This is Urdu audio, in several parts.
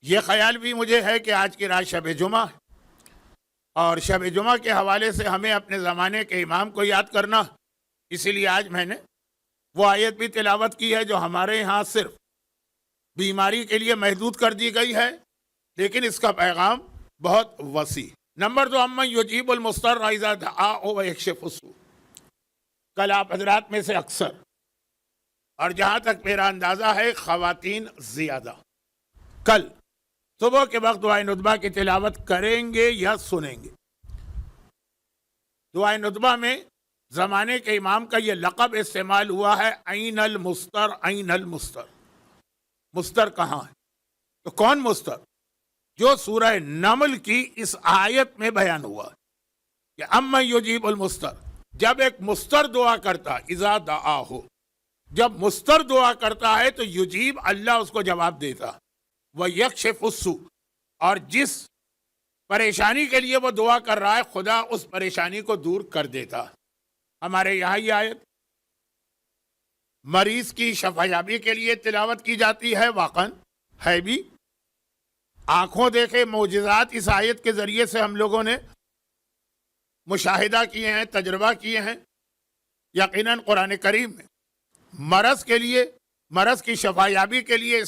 یہ خیال بھی مجھے ہے کہ آج کی رات شب جمعہ ہے، اور شب جمعہ کے حوالے سے ہمیں اپنے زمانے کے امام کو یاد کرنا، اسی لیے آج میں نے وہ آیت بھی تلاوت کی ہے جو ہمارے یہاں صرف بیماری کے لیے محدود کر دی گئی ہے، لیکن اس کا پیغام بہت وسیع۔ نمبر 2، امن یجیب المضطر اذا دعاہ ویکشف السوء۔ کل آپ حضرات میں سے اکثر، اور جہاں تک میرا اندازہ ہے خواتین زیادہ، کل صبح کے وقت دعائے ندبہ کی تلاوت کریں گے یا سنیں گے۔ دعائے ندبہ میں زمانے کے امام کا یہ لقب استعمال ہوا ہے، این المستر، این المستر۔ مستر کہاں ہے؟ تو کون مستر؟ جو سورہ نمل کی اس آیت میں بیان ہوا کہ اما یجیب المستر، جب ایک مستر دعا کرتا، اذا دعاہ، جب مستر دعا کرتا ہے تو یجیب، اللہ اس کو جواب دیتا، ویکشف السوء، اور جس پریشانی کے لیے وہ دعا کر رہا ہے خدا اس پریشانی کو دور کر دیتا۔ ہمارے یہاں یہ آیت مریض کی شفا یابی کے لیے تلاوت کی جاتی ہے، واقعاً ہے بھی، آنکھوں دیکھے معجزات اس آیت کے ذریعے سے ہم لوگوں نے مشاہدہ کیے ہیں، تجربہ کیے ہیں۔ یقیناً قرآن کریم میں مرض کے لیے، مرض کی شفا یابی کے لیے،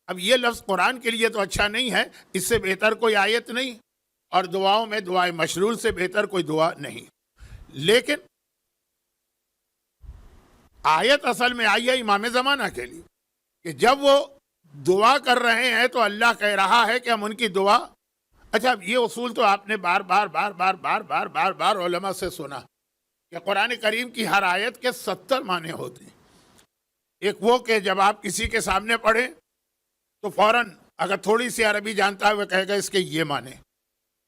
اب یہ لفظ قرآن کے لیے تو اچھا نہیں ہے، اس سے بہتر کوئی آیت نہیں، اور دعاؤں میں دعائے مشلول سے بہتر کوئی دعا نہیں، لیکن آیت اصل میں آئی ہے امام زمانہ کے لیے کہ جب وہ دعا کر رہے ہیں تو اللہ کہہ رہا ہے کہ ہم ان کی دعا، اچھا یہ اصول تو آپ نے بار بار علماء سے سنا کہ قرآن کریم کی ہر آیت کے 70 معنی ہوتے ہیں۔ ایک وہ کہ جب آپ کسی کے سامنے پڑھیں تو فوراً اگر تھوڑی سی عربی جانتا ہے وہ کہے گا اس کے یہ معنی،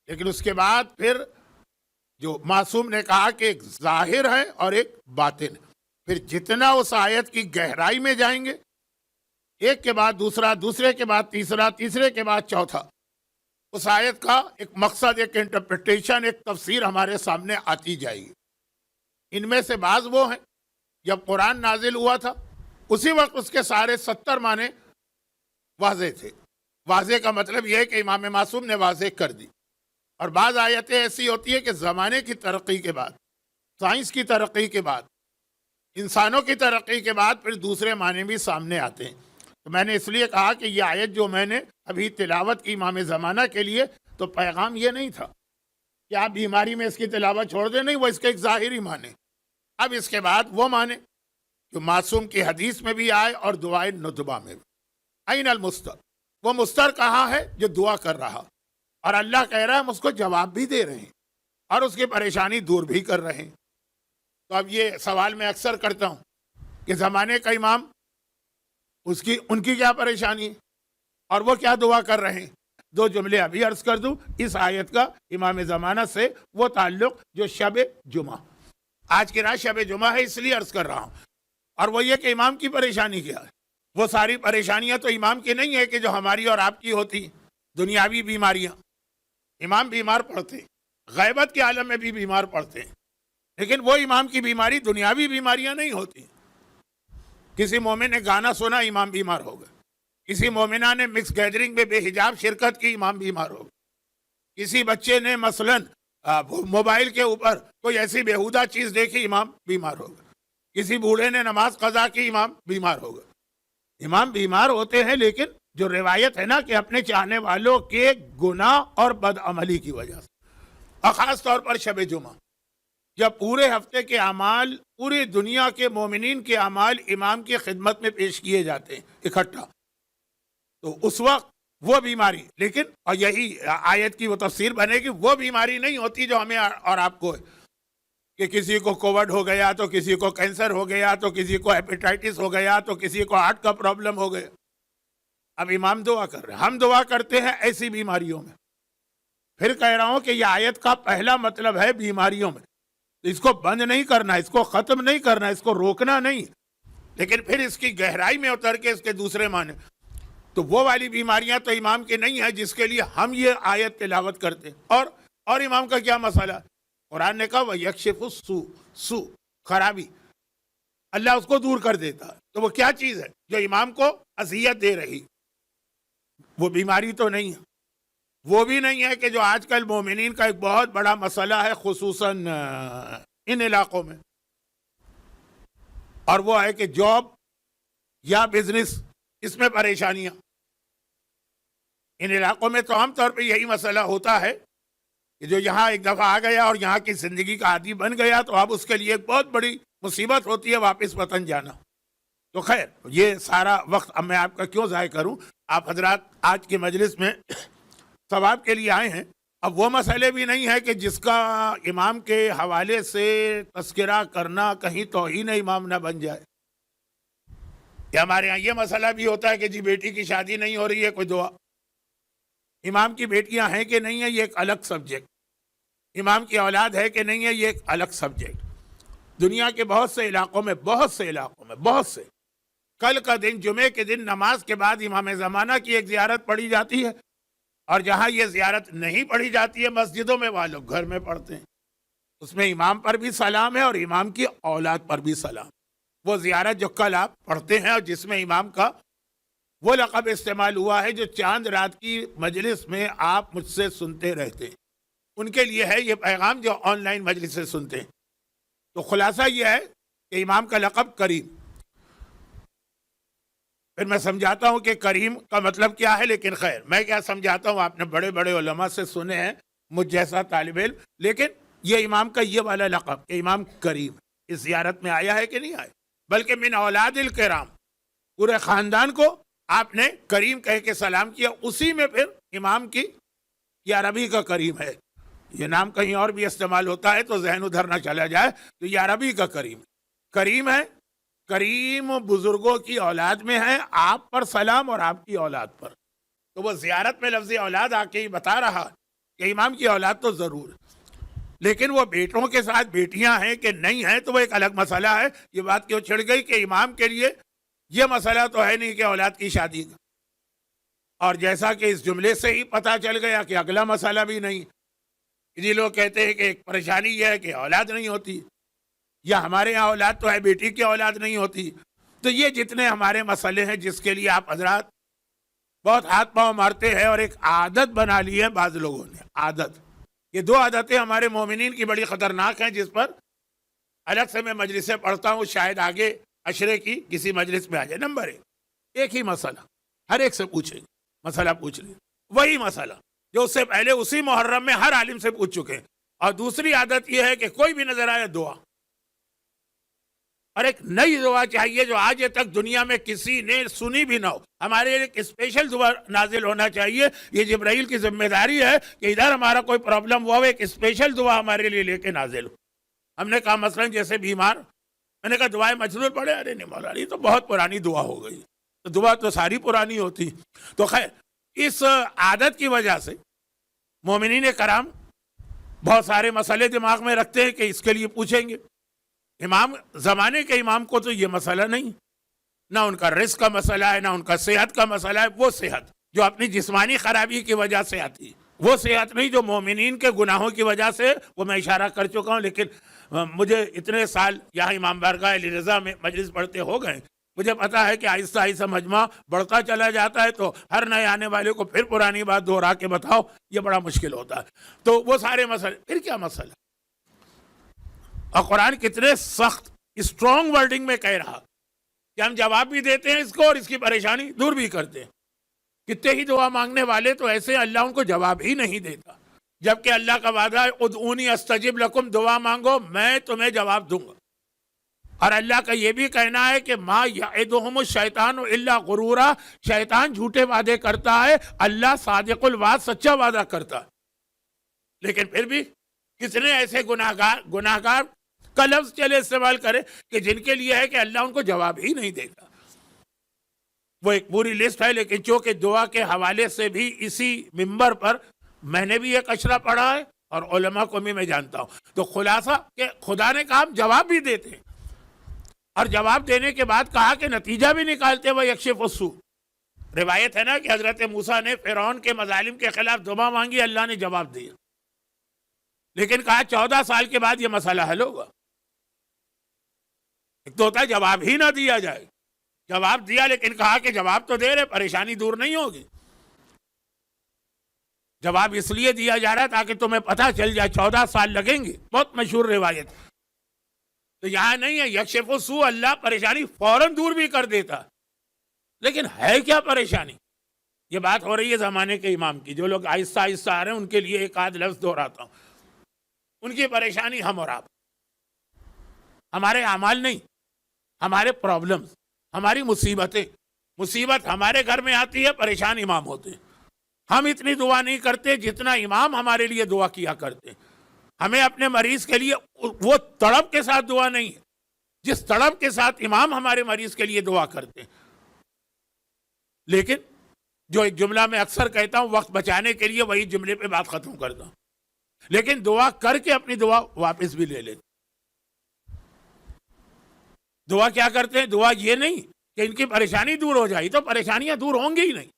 لیکن اس کے بعد پھر جو معصوم نے کہا کہ ایک ظاہر ہے اور ایک باطن ہے، پھر جتنا اس آیت کی گہرائی میں جائیں گے، ایک کے بعد دوسرا، دوسرے کے بعد تیسرا، تیسرے کے بعد چوتھا، اس آیت کا ایک مقصد، ایک انٹرپریٹیشن، ایک تفسیر ہمارے سامنے آتی جائے گی۔ ان میں سے بعض وہ ہیں جب قرآن نازل ہوا تھا اسی وقت اس کے سارے 70 معنی واضح تھے۔ واضح کا مطلب یہ ہے کہ امام معصوم نے واضح کر دی، اور بعض آیتیں ایسی ہوتی ہیں کہ زمانے کی ترقی کے بعد، سائنس کی ترقی کے بعد، انسانوں کی ترقی کے بعد پھر دوسرے معنی بھی سامنے آتے ہیں۔ تو میں نے اس لیے کہا کہ یہ آیت جو میں نے ابھی تلاوت کی امام زمانہ کے لیے، تو پیغام یہ نہیں تھا کہ آپ بیماری میں اس کی تلاوت چھوڑ دیں، نہیں، وہ اس کے ایک ظاہری معنی۔ اب اس کے بعد وہ معنی جو معصوم کی حدیث میں بھی آئے اور دعائے ندبہ میں بھی۔ این المستر، وہ مستر کہاں ہے جو دعا کر رہا، اور اللہ کہہ رہا ہے ہم اس کو جواب بھی دے رہے ہیں اور اس کی پریشانی دور بھی کر رہے ہیں۔ تو اب یہ سوال میں اکثر کرتا ہوں کہ زمانے کا امام، ان کی کیا پریشانی ہے اور وہ کیا دعا کر رہے ہیں؟ 2 جملے ابھی عرض کر دوں اس آیت کا امام زمانہ سے وہ تعلق جو شب جمعہ، آج کی رات شب جمعہ ہے اس لیے عرض کر رہا ہوں، اور وہ یہ کہ امام کی پریشانی کیا ہے۔ وہ ساری پریشانیاں تو امام کی نہیں ہے کہ جو ہماری اور آپ کی ہوتی، دنیاوی بیماریاں۔ امام بیمار پڑتے، غیبت کے عالم میں بھی بیمار پڑتے ہیں، لیکن وہ امام کی بیماری دنیاوی بیماریاں نہیں ہوتی۔ کسی مومن نے گانا سنا، امام بیمار ہو گئے۔ کسی مومنہ نے مکس گیدرنگ میں بے حجاب شرکت کی، امام بیمار ہو گئے۔ کسی بچے نے مثلاً موبائل کے اوپر کوئی ایسی بیہودہ چیز دیکھی، امام بیمار ہو گئے۔ کسی بوڑھے نے نماز قضا کی، امام بیمار ہو گئے۔ امام بیمار ہوتے ہیں، لیکن جو روایت ہے نا کہ اپنے چاہنے والوں کے گناہ اور بدعملی کی وجہ سے، اور خاص طور پر شب جمعہ جب پورے ہفتے کے اعمال، پوری دنیا کے مومنین کے اعمال امام کی خدمت میں پیش کیے جاتے ہیں اکٹھا، تو اس وقت وہ بیماری، لیکن اور یہی آیت کی وہ تفسیر بنے گی، وہ بیماری نہیں ہوتی جو ہمیں اور آپ کو ہے کہ کسی کو کووڈ ہو گیا تو کسی کو کینسر ہو گیا تو کسی کو ہیپیٹائٹس ہو گیا تو کسی کو ہارٹ کا پرابلم ہو گیا۔ اب امام دعا کر رہے ہیں، ہم دعا کرتے ہیں ایسی بیماریوں میں۔ پھر کہہ رہا ہوں کہ یہ آیت کا پہلا مطلب ہے بیماریوں میں، اس کو بند نہیں کرنا، اس کو ختم نہیں کرنا، اس کو روکنا نہیں، لیکن پھر اس کی گہرائی میں اتر کے اس کے دوسرے معنی، تو وہ والی بیماریاں تو امام کی نہیں ہے جس کے لیے ہم یہ آیت تلاوت کرتے ہیں۔ اور امام کا کیا مسئلہ؟ قرآن نے کہا وَيَكْشِفُ السُّوءَ، خرابی اللہ اس کو دور کر دیتا ہے۔ تو وہ کیا چیز ہے جو امام کو اذیت دے رہی؟ وہ بیماری تو نہیں ہے. وہ بھی نہیں ہے کہ جو آج کل مومنین کا ایک بہت بڑا مسئلہ ہے خصوصاً ان علاقوں میں، اور وہ ہے کہ جاب یا بزنس، اس میں پریشانیاں. ان علاقوں میں تو عام طور پہ یہی مسئلہ ہوتا ہے کہ جو یہاں ایک دفعہ آ گیا اور یہاں کی زندگی کا عادی بن گیا تو اب اس کے لیے ایک بہت بڑی مصیبت ہوتی ہے واپس وطن جانا. تو خیر یہ سارا وقت اب میں آپ کا کیوں ضائع کروں. آپ حضرات آج کی مجلس میں ثواب کے لیے آئے ہیں. اب وہ مسئلے بھی نہیں ہے کہ جس کا امام کے حوالے سے تذکرہ کرنا کہیں توہین امام نہ بن جائے. کہ ہمارے ہاں یہ مسئلہ بھی ہوتا ہے کہ جی بیٹی کی شادی نہیں ہو رہی ہے، کوئی دعا. امام کی بیٹیاں ہیں کہ نہیں ہیں یہ ایک الگ سبجیکٹ. امام کی اولاد ہے کہ نہیں ہے یہ ایک الگ سبجیکٹ. دنیا کے بہت سے علاقوں میں بہت سے کل کا دن جمعے کے دن نماز کے بعد امام زمانہ کی ایک زیارت پڑھی جاتی ہے، اور جہاں یہ زیارت نہیں پڑھی جاتی ہے مسجدوں میں وہاں لوگ گھر میں پڑھتے ہیں. اس میں امام پر بھی سلام ہے اور امام کی اولاد پر بھی سلام. وہ زیارت جو کل آپ پڑھتے ہیں اور جس میں امام کا وہ لقب استعمال ہوا ہے جو چاند رات کی مجلس میں آپ مجھ سے سنتے رہتے ہیں، ان کے لیے ہے یہ پیغام جو آن لائن مجلس سے سنتے ہیں. تو خلاصہ یہ ہے کہ امام کا لقب کریم. پھر میں سمجھاتا ہوں کہ کریم کا مطلب کیا ہے، لیکن خیر میں کیا سمجھاتا ہوں، آپ نے بڑے بڑے علماء سے سنے ہیں، مجھ جیسا طالب علم. لیکن یہ امام کا یہ والا لقب کہ امام کریم اس زیارت میں آیا ہے کہ نہیں آیا، بلکہ من اولاد الکرام، پورے خاندان کو آپ نے کریم کہہ کے سلام کیا. اسی میں پھر امام کی یہ عربی کا کریم ہے. یہ نام کہیں اور بھی استعمال ہوتا ہے تو ذہن ادھر نہ چلا جائے، تو یہ عربی کا کریم ہے. کریم بزرگوں کی اولاد میں ہے، آپ پر سلام اور آپ کی اولاد پر. تو وہ زیارت میں لفظ اولاد آ کے ہی بتا رہا کہ امام کی اولاد تو ضرور ہے، لیکن وہ بیٹوں کے ساتھ بیٹیاں ہیں کہ نہیں ہیں تو وہ ایک الگ مسئلہ ہے. یہ بات کیوں چھڑ گئی کہ امام کے لیے یہ مسئلہ تو ہے نہیں کہ اولاد کی شادی کا. اور جیسا کہ اس جملے سے ہی پتہ چل گیا کہ اگلا مسئلہ بھی نہیں. جی لوگ کہتے ہیں کہ ایک پریشانی یہ ہے کہ اولاد نہیں ہوتی، یا ہمارے یہاں اولاد تو ہے بیٹی کی اولاد نہیں ہوتی. تو یہ جتنے ہمارے مسئلے ہیں جس کے لیے آپ حضرات بہت ہاتھ پاؤں مارتے ہیں اور ایک عادت بنا لی ہے بعض لوگوں نے. عادت، یہ دو عادتیں ہمارے مومنین کی بڑی خطرناک ہیں، جس پر الگ سے میں مجلسیں پڑھتا ہوں، شاید آگے عشرے کی کسی مجلس میں آ جائے. نمبر ایک ہی مسئلہ ہر ایک سے پوچھیں گے، مسئلہ پوچھ لیں، وہی مسئلہ جو اس سے پہلے اسی محرم میں ہر عالم سے پوچھ چکے ہیں. اور دوسری عادت یہ ہے کہ کوئی بھی نظر آئے دعا، اور ایک نئی دعا چاہیے جو آج تک دنیا میں کسی نے سنی بھی نہ ہو. ہمارے ایک اسپیشل دعا نازل ہونا چاہیے. یہ جبرائیل کی ذمہ داری ہے کہ ادھر ہمارا کوئی پرابلم ہوا ہو، ایک اسپیشل دعا ہمارے لیے لے کے نازل ہو. ہم نے کہا مثلا جیسے بیمار، میں نے کہا دعائیں مجلول پڑھے، ارے نہیں مولانا یہ تو بہت پرانی دعا ہو گئی. تو دعا تو ساری پرانی ہوتی. تو خیر اس عادت کی وجہ سے مومنین کرام بہت سارے مسئلے دماغ میں رکھتے ہیں کہ اس کے لیے پوچھیں گے. امام زمانے کے امام کو تو یہ مسئلہ نہیں، نہ ان کا رزق کا مسئلہ ہے، نہ ان کا صحت کا مسئلہ ہے. وہ صحت جو اپنی جسمانی خرابی کی وجہ سے آتی، وہ صحت نہیں جو مومنین کے گناہوں کی وجہ سے، وہ میں اشارہ کر چکا ہوں. لیکن مجھے اتنے سال یہاں امام بارگاہ علی رضا میں مجلس پڑھتے ہو گئے، مجھے پتا ہے کہ آہستہ آہستہ مجمع بڑھتا چلا جاتا ہے، تو ہر نئے آنے والے کو پھر پرانی بات دہرا کے بتاؤ یہ بڑا مشکل ہوتا ہے. تو وہ سارے مسئلے، پھر کیا مسئلہ، اور قرآن کتنے سخت اسٹرانگ ورڈنگ میں کہہ رہا کہ ہم جواب بھی دیتے ہیں اس کو اور اس کی پریشانی دور بھی کرتے ہیں. کتنے ہی دعا مانگنے والے تو ایسے اللہ ان کو جواب ہی نہیں دیتا، جبکہ اللہ کا وعدہ ہے ادعونی استجب لکم، دعا مانگو میں تمہیں جواب دوں گا. اور اللہ کا یہ بھی کہنا ہے کہ ما یعدہم الشیطان الا غرورا، شیطان جھوٹے وعدے کرتا ہے، اللہ صادق الوعد سچا وعدہ کرتا ہے. لیکن پھر بھی کتنے ایسے گناہگار کا لفظ چلے استعمال کرے کہ جن کے لیے ہے کہ اللہ ان کو جواب ہی نہیں دیتا. وہ ایک پوری لسٹ ہے، لیکن چونکہ دعا کے حوالے سے بھی اسی منبر پر میں نے بھی ایک اشرا پڑھا ہے اور علماء کو بھی میں جانتا ہوں. تو خلاصہ کہ خدا نے کہا ہم جواب بھی دیتے ہیں، اور جواب دینے کے بعد کہا کہ نتیجہ بھی نکالتے وہ یکشف السوء. روایت ہے نا کہ حضرت موسیٰ نے فرعون کے مظالم کے خلاف دعا مانگی، اللہ نے جواب دیا، لیکن کہا 14 سال کے بعد یہ مسئلہ حل ہوگا. ایک تو ہوتا ہے جواب ہی نہ دیا جائے، جواب دیا لیکن کہا کہ جواب تو دے رہے، پریشانی دور نہیں ہوگی. جواب اس لیے دیا جا رہا ہے تاکہ تمہیں پتہ چل جائے 14 سال لگیں گے، بہت مشہور روایت. تو یہاں نہیں ہے یکشف السوء، اللہ پریشانی فوراً دور بھی کر دیتا. لیکن ہے کیا پریشانی؟ یہ بات ہو رہی ہے زمانے کے امام کی. جو لوگ آہستہ آہستہ آ رہے ہیں ان کے لیے ایک آدھ لفظ دہراتا ہوں. ان کی پریشانی ہم اور آپ، ہمارے اعمال نہیں، ہمارے پرابلمز، ہماری مصیبتیں. مصیبت ہمارے گھر میں آتی ہے، پریشان امام ہوتے ہیں. ہم اتنی دعا نہیں کرتے جتنا امام ہمارے لیے دعا کیا کرتے. ہمیں اپنے مریض کے لیے وہ تڑپ کے ساتھ دعا نہیں ہے جس تڑپ کے ساتھ امام ہمارے مریض کے لیے دعا کرتے. لیکن جو ایک جملہ میں اکثر کہتا ہوں، وقت بچانے کے لیے وہی جملے پہ بات ختم کرتا ہوں، لیکن دعا کر کے اپنی دعا واپس بھی لے لیتے. دعا کیا کرتے ہیں؟ دعا یہ نہیں کہ ان کی پریشانی دور ہو جائے، تو پریشانیاں دور ہوں گی ہی نہیں.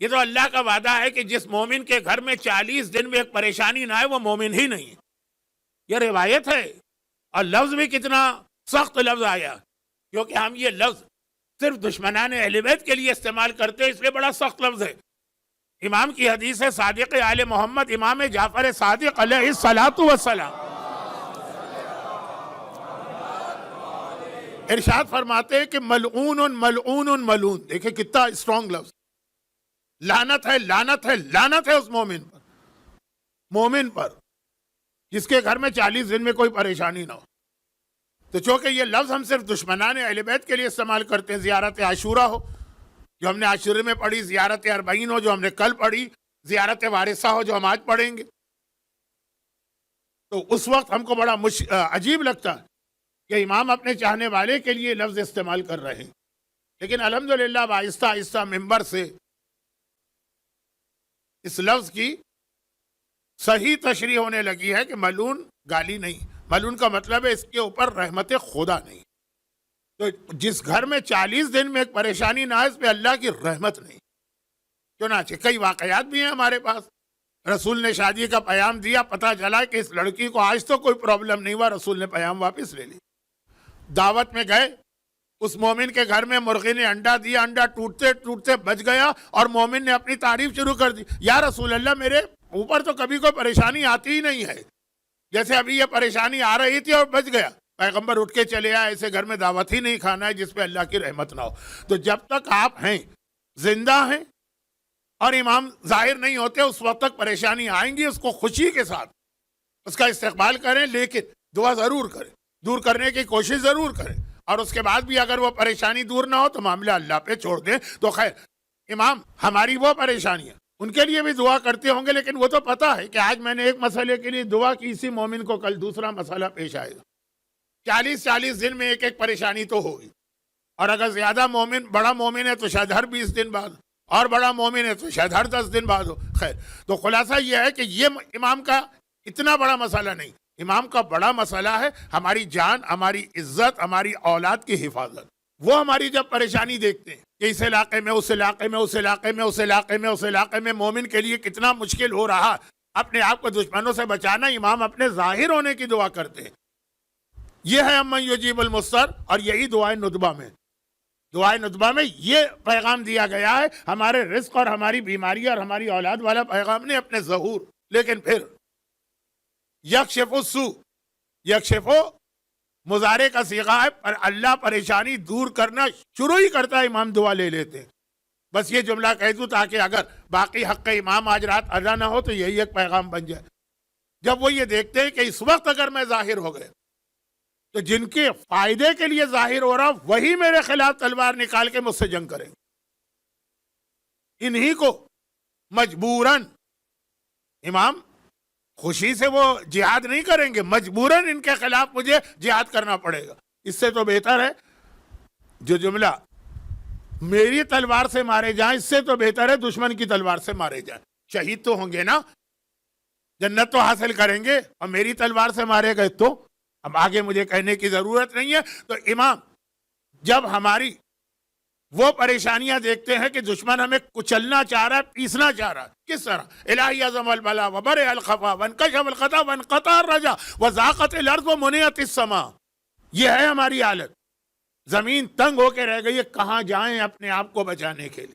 یہ تو اللہ کا وعدہ ہے کہ جس مومن کے گھر میں 40 دن میں ایک پریشانی نہ آئے وہ مومن ہی نہیں ہے. یہ روایت ہے. اور لفظ بھی کتنا سخت لفظ آیا، کیونکہ ہم یہ لفظ صرف دشمنان اہل بیت کے لیے استعمال کرتے ہیں، اس لیے بڑا سخت لفظ ہے. امام کی حدیث ہے، صادق آل محمد امام جعفر صادق علیہ الصلاۃ والسلام ارشاد فرماتے ہیں کہ ملعون ملعون ملعون. دیکھیں کتنا اسٹرانگ لفظ. لعنت ہے، لعنت ہے، لعنت ہے اس مومن پر جس کے گھر میں 40 دن میں کوئی پریشانی نہ ہو. تو چونکہ یہ لفظ ہم صرف دشمنان اہل بیت کے لیے استعمال کرتے ہیں، زیارت عاشورہ ہو جو ہم نے عاشورے میں پڑھی، زیارت اربعین ہو جو ہم نے کل پڑھی، زیارت وارثہ ہو جو ہم آج پڑھیں گے، تو اس وقت ہم کو بڑا عجیب لگتا ہے کہ امام اپنے چاہنے والے کے لیے لفظ استعمال کر رہے ہیں. لیکن الحمدللہ آہستہ آہستہ ممبر سے اس لفظ کی صحیح تشریح ہونے لگی ہے کہ ملعون گالی نہیں. ملعون کا مطلب ہے اس کے اوپر رحمت خدا نہیں. تو جس گھر میں 40 دن میں ایک پریشانی نہ ہے، اس پہ اللہ کی رحمت نہیں. چنانچہ کئی واقعات بھی ہیں ہمارے پاس. رسول نے شادی کا پیام دیا، پتہ چلا کہ اس لڑکی کو آج تو کوئی پرابلم نہیں ہوا، رسول نے پیام واپس لے لی. دعوت میں گئے، اس مومن کے گھر میں مرغی نے انڈا دیا، انڈا ٹوٹتے ٹوٹتے بچ گیا اور مومن نے اپنی تعریف شروع کر دی. یا رسول اللہ، میرے اوپر تو کبھی کوئی پریشانی آتی ہی نہیں ہے، جیسے ابھی یہ پریشانی آ رہی تھی اور بچ گیا. پیغمبر اٹھ کے چلے آئے، ایسے گھر میں دعوت ہی نہیں کھانا ہے جس پہ اللہ کی رحمت نہ ہو. تو جب تک آپ ہیں، زندہ ہیں اور امام ظاہر نہیں ہوتے، اس وقت تک پریشانی آئیں گی. اس کو خوشی کے ساتھ اس کا استقبال کریں، لیکن دعا ضرور کریں، دور کرنے کی کوشش ضرور کریں. اور اس کے بعد بھی اگر وہ پریشانی دور نہ ہو تو معاملہ اللہ پہ چھوڑ دیں. تو خیر، امام ہماری وہ پریشانیاں ان کے لیے بھی دعا کرتے ہوں گے، لیکن وہ تو پتہ ہے کہ آج میں نے ایک مسئلے کے لیے دعا کی، اسی مومن کو کل دوسرا مسئلہ پیش آئے گا. 40 دن میں ایک پریشانی تو ہوگی. اور اگر زیادہ مومن، بڑا مومن ہے تو شاید ہر 20 دن بعد، اور بڑا مومن ہے تو شاید ہر 10 دن بعد ہو. خیر، تو خلاصہ یہ ہے کہ یہ امام کا اتنا بڑا مسئلہ نہیں. امام کا بڑا مسئلہ ہے ہماری جان، ہماری عزت، ہماری اولاد کی حفاظت. وہ ہماری جب پریشانی دیکھتے ہیں کہ اس علاقے میں، اس علاقے میں، اس علاقے میں، اس علاقے میں، اس علاقے میں مومن کے لیے کتنا مشکل ہو رہا اپنے آپ کو دشمنوں سے بچانا، امام اپنے ظاہر ہونے کی دعا کرتے ہیں. یہ ہے امن یجیب المضطر، اور یہی دعائے ندبہ میں، دعائے ندبہ میں یہ پیغام دیا گیا ہے. ہمارے رزق اور ہماری بیماری اور ہماری اولاد والا پیغام نہیں، اپنے ظہور. لیکن پھر یکشف السوء، یکشف مضارع کا صیغہ ہے، پر اللہ پریشانی دور کرنا شروع ہی کرتا ہے، امام دعا لے لیتے ہیں. بس یہ جملہ کہہ دوں تاکہ اگر باقی حق امام آج رات ادا نہ ہو تو یہی ایک پیغام بن جائے. جب وہ یہ دیکھتے ہیں کہ اس وقت اگر میں ظاہر ہو گئے تو جن کے فائدے کے لیے ظاہر ہو رہا وہی میرے خلاف تلوار نکال کے مجھ سے جنگ کریں. انہی کو مجبوراً امام خوشی سے وہ جہاد نہیں کریں گے، مجبوراً ان کے خلاف مجھے جہاد کرنا پڑے گا. اس سے تو بہتر ہے جو جملہ میری تلوار سے مارے جائیں، اس سے تو بہتر ہے دشمن کی تلوار سے مارے جائیں. شہید تو ہوں گے نا، جنت تو حاصل کریں گے، اور میری تلوار سے مارے گئے تو اب آگے مجھے کہنے کی ضرورت نہیں ہے. تو امام جب ہماری وہ پریشانیاں دیکھتے ہیں کہ دشمن ہمیں کچلنا چاہ رہا ہے، پیسنا چاہ رہا ہے، کس طرح؟ الہی اعظم البلا وبرئ الخفا وانکشف الخطا وانقطع الرجا وضاقت الارض ومنعت السماء. یہ ہے ہماری حالت. زمین تنگ ہو کے رہ گئی ہے، کہاں جائیں اپنے آپ کو بچانے کے لیے.